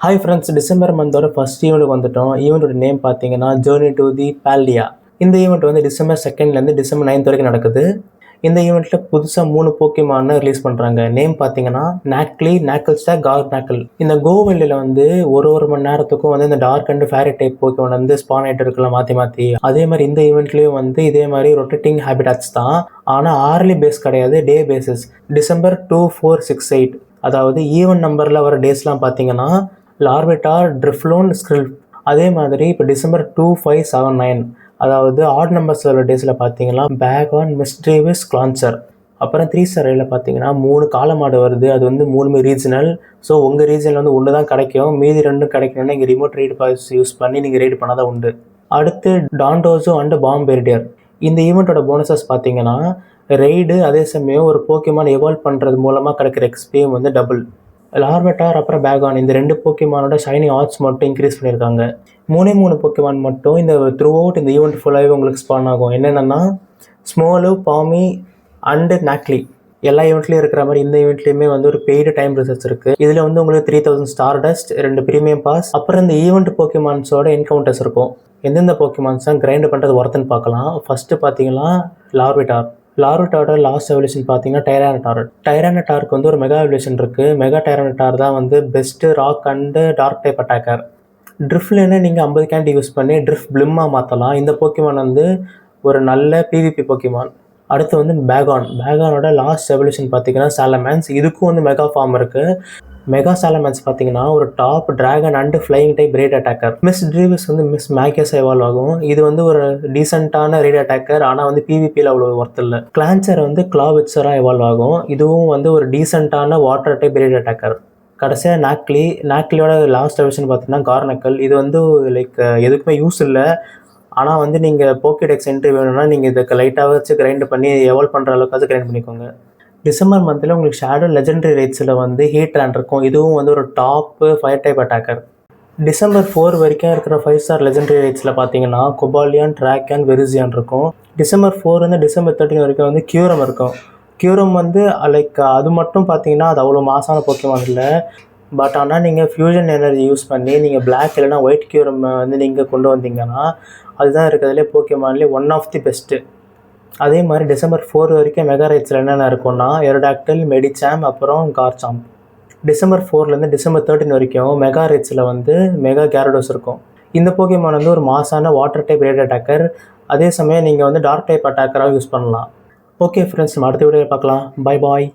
Hi friends, December மந்தோட first ஈவெண்ட்டுக்கு வந்துட்டோம். ஈவெண்ட்டோட name பார்த்தீங்கன்னா journey to the Baldia. இந்த ஈவெண்ட் வந்து டிசம்பர் 2லேருந்து டிசம்பர் 9 வரைக்கும் நடக்குது. இந்த ஈவெண்ட்டில் புதுசாக 3 போக்கிமானை ரிலீஸ் பண்ணுறாங்க. நேம் பார்த்தீங்கன்னா நாக்லி, நாக்கிள்ஸ்டாக், கார்னாக்கிள். இந்த கோவெல்லியில் வந்து ஒரு மணி நேரத்துக்கும் வந்து இந்த dark and fairy type Pokemon வந்து ஸ்பான் ஆகிட்டு இருக்கலாம் மாற்றி. அதே மாதிரி இந்த ஈவெண்ட்லேயும் வந்து இதே மாதிரி ரொட்டேட்டிங் ஹேபிட்டாட்ஸ் தான். ஆனால் ஆர்லி பேஸ் கிடையாது, டே பேசிஸ். டிசம்பர் 2, 4, 6, 8 அதாவது ஈவெண்ட் நம்பரில் வர டேஸ்லாம் பார்த்தீங்கன்னா லார்விட்டார், ட்ரிஃப்லோன், ஸ்க்ரில். அதே மாதிரி இப்போ டிசம்பர் 2, 5, 7, 9 அதாவது ஆட் நம்பர்ஸ் உள்ள டேஸில் பார்த்தீங்கன்னா பேகான், மிஸ்ட்ரீவிஸ், கிளான்சர். அப்புறம் 3 ஸ்டார் ரேயில் பார்த்தீங்கன்னா 3 காலமாடு வருது. அது வந்து 3 ரீஜனல். ஸோ உங்கள் ரீஜனில் வந்து ஒன்று தான் கிடைக்கும். மீதி 2 கிடைக்கணும்னா இங்கே ரிமோட் ரைடு பாஸ் யூஸ் பண்ணி நீங்கள் ரைடு பண்ணால் தான் உண்டு. அடுத்து டான்டோசோ அண்ட் பாம்பெர்டியர். இந்த ஈவெண்ட்டோட போனஸஸ் பார்த்தீங்கன்னா ரைடு, அதே சமயம் ஒரு போக்கிமான் எவால்வ் பண்ணுறது மூலமாக கிடைக்கிற எக்ஸ்பியும் வந்து டபுள். லார்வெட்டார் அப்புறம் பேகான் இந்த 2 போக்கிமானோட ஷைனி ஆர்ட்ஸ் மட்டும் இன்க்ரீஸ் பண்ணியிருக்காங்க. 3 போக்கிமான் மட்டும் இந்த த்ரூ அவுட் இந்த ஈவெண்ட் ஃபுல்லாகவே உங்களுக்கு ஸ்பான் ஆகும். என்னென்னா ஸ்மோலு, பாமி அண்டு நாக்லி. எல்லா ஈவெண்ட்லேயும் இருக்கிற மாதிரி இந்த ஈவெண்ட்லேயுமே வந்து ஒரு பெய்டு டைம் ரிசர்ச் இருக்குது. இதில் வந்து உங்களுக்கு 3000 ஸ்டார் டஸ்ட், 2 ப்ரீமியம் பாஸ், அப்புறம் இந்த ஈவெண்ட் போக்கிமான்ஸோட என்கவுண்டர்ஸ் இருக்கும். எந்தெந்த போக்கிமான்ஸ் தான் கிரைண்ட் பண்ணுறது ஒருத்தன்னு பார்க்கலாம். ஃபஸ்ட்டு பார்த்தீங்கன்னா லார்விட்டாரோட லாஸ்ட் எவல்யூஷன் பார்த்தீங்கன்னா டைரானடாருக்கு வந்து ஒரு மெகா எவல்யூஷன் இருக்குது. மெகா டைரானடார் தான் வந்து best rock and dark type attacker. ட்ரிஃப்ட்லேன்னு நீங்கள் 50 கேண்டி யூஸ் பண்ணி ட்ரிஃப்ட் பிளிம்மாக மாற்றலாம். இந்த போக்கிமான் வந்து ஒரு நல்ல பிவிபி போக்கிமான். அடுத்து வந்து பேகானோட லாஸ்ட் எவல்யூஷன் பார்த்தீங்கன்னா சாலமேன்ஸ். இதுக்கும் வந்து மெகா ஃபார்ம் இருக்குது. மெகா சாலமேன்ஸ் பார்த்தீங்கன்னா ஒரு top dragon and flying type rate attacker. Misdreavus வந்து மிஸ் மேக்கியஸ் எவால்வ் ஆகும். இது வந்து ஒரு டீசெண்டான ரேட் அட்டாக்கர், ஆனால் வந்து பிவிபியில் அவ்வளோ ஒர்த் இல்லை. கிளான்சர் வந்து கிளாவிட்ஸராக எவால்வ் ஆகும். இதுவும் வந்து ஒரு டீசெண்டான வாட்டர் டைப் ரேட் அட்டாக்கர். கடைசியாக நாக்லியோட லாஸ்ட் எவல்யூஷன் பார்த்தீங்கன்னா கார்னாக்கிள். இது வந்து லைக் எதுக்குமே யூஸ் இல்லை. ஆனால் வந்து நீங்கள் போக்கிடெக்ஸ் என்ட்ரி வேணும்னா நீங்கள் இதுக்கு லைட்டாக வச்சு கிரைண்ட் பண்ணி எவால்வ் பண்ணுற அளவுக்காவது கிரைண்ட் பண்ணிக்கோங்க. டிசம்பர் மந்தில் உங்களுக்கு ஷேடோ லெஜெண்டரி ரேட்ஸில் வந்து ஹீட் ரேண்ட் இருக்கும். இதுவும் வந்து ஒரு top fire type attacker. December 4 வரைக்கும் இருக்கிற 5 ஸ்டார் லெஜெண்டரி ரேட்ஸில் பார்த்தீங்கன்னா கொபாலியான், ட்ராக்கன், வெரிசியான் இருக்கும். டிசம்பர் 4 வந்து டிசம்பர் 13 வரைக்கும் வந்து கியூரம் இருக்கும். கியூரம் வந்து லைக் அது மட்டும் பார்த்தீங்கன்னா அது அவ்வளோ மாசான போக்கிமான் இல்லை. பட் ஆனால் நீங்கள் ஃபியூஷன் எனர்ஜி யூஸ் பண்ணி நீங்கள் பிளாக் இல்லைனா ஒயிட் கியூரம் வந்து நீங்கள் கொண்டு வந்தீங்கன்னா அதுதான் இருக்கிறதுலே போக்கிமான்லேயே ஒன் ஆஃப் தி பெஸ்ட்டு. அதே மாதிரி டிசம்பர் 4 வரைக்கும் மெகா ரைட்ஸில் என்னென்ன இருக்குன்னா எரோடாக்டில், மெடிசாம், அப்புறம் கார்சாம்ப். டிசம்பர் 4லேருந்து டிசம்பர் 13 வரைக்கும் மெகா ரைட்ஸில் வந்து மெகா கேரடோஸ் இருக்கும். இந்த போக்கிமான் வந்து ஒரு மாசான வாட்டர் டைப் ரேட் அட்டாக்கர். அதே சமயம் நீங்கள் வந்து டார்க் டைப் அட்டாக்கராக யூஸ் பண்ணலாம். ஓகே ஃப்ரெண்ட்ஸ், நம்ம அடுத்த வீடியோவில் பார்க்கலாம். Bye bye.